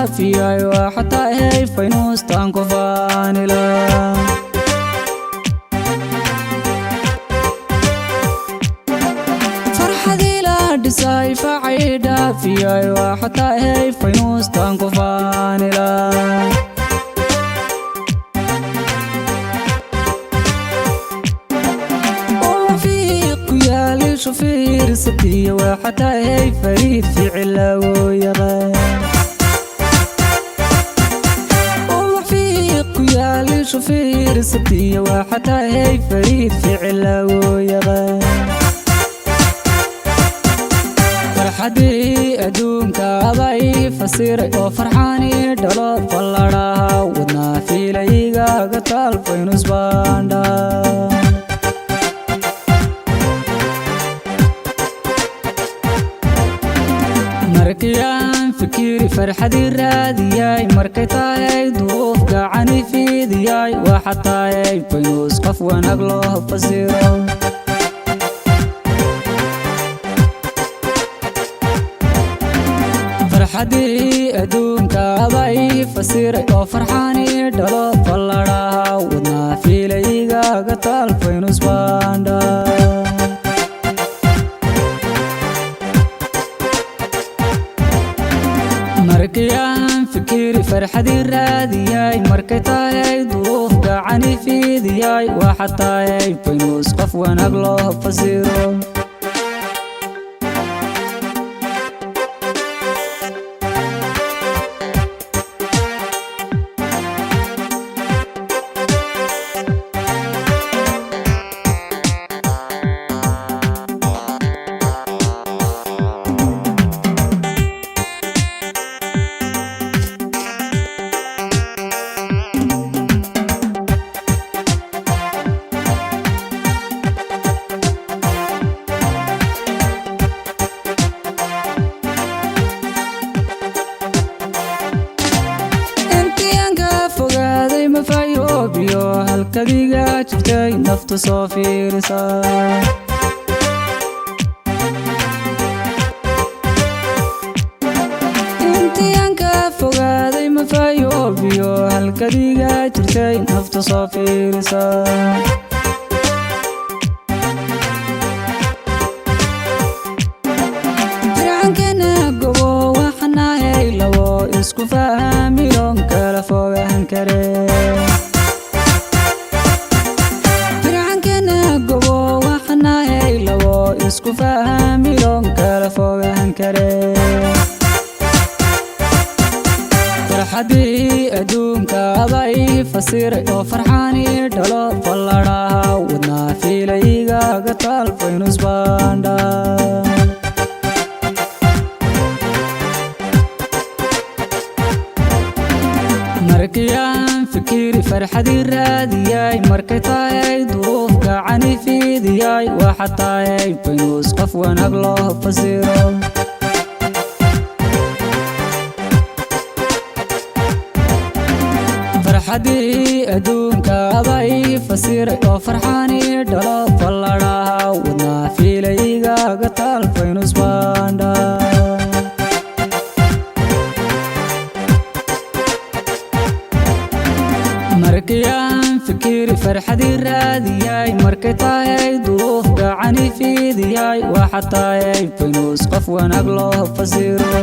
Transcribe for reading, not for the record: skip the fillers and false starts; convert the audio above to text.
dhaafiyay waxaa hay faynuustaan ku faanila farxadii la dhisay facay dhaafiyay waxaa hay faynuustaan ku faanila شوفير ستية وحتى هي فريد في علاوة ويغان ووفيق ويالي شوفير ستية وحتى هي فريد في علاوة ويغان فرحدي أدوم كاباي فصيري وفرحاني دلوب فالراها ودنا في ليغا قتال فينوس باندا markayaan fikiri farxadii raadiyay markay tahay duuf gacani fiidiyay waxa tahay faynuus qof wanaag loo fasiro farxadii adduunka bay fasiray oo farxaani dhalo falladhaha wadnaa fiilayga gataal faynuus baandha markayaan fikiri farxadii raadiyay markay tahay duuf gacani fiidiyay waxa tahay faynuus qof wanaag loo fasiro فايوبيو هالكديقة جبتي نفط صوفي رسال انتي انكا فوقادي مفايوبيو هالكديقة جبتي نفط صوفي رسال فرعنكنا قبو وحناهي لو اسكو فاهمي لون كلا فوقهن كريم isku fahmi loon kala fogaan kare farxadii adduunka bay fasiray oo farxaani dhalo falladhaha wadnaa fiilayga gataal faynuus baandha markayaan fikiri farxadii raadiyay markay tahay duuf gacani fiidiyay waxa tahay faynuus qof wanaag loo fasiro farxadii adduunka bay fasiray oo farxaani dhalo falladhaha wadnaa fiilayga gataal faynuus baandha markayaan fikiri farxadii raadiyay markay tahay duuf gacani fiidiyay waxa tahay faynuus qof wanaag loo fasiro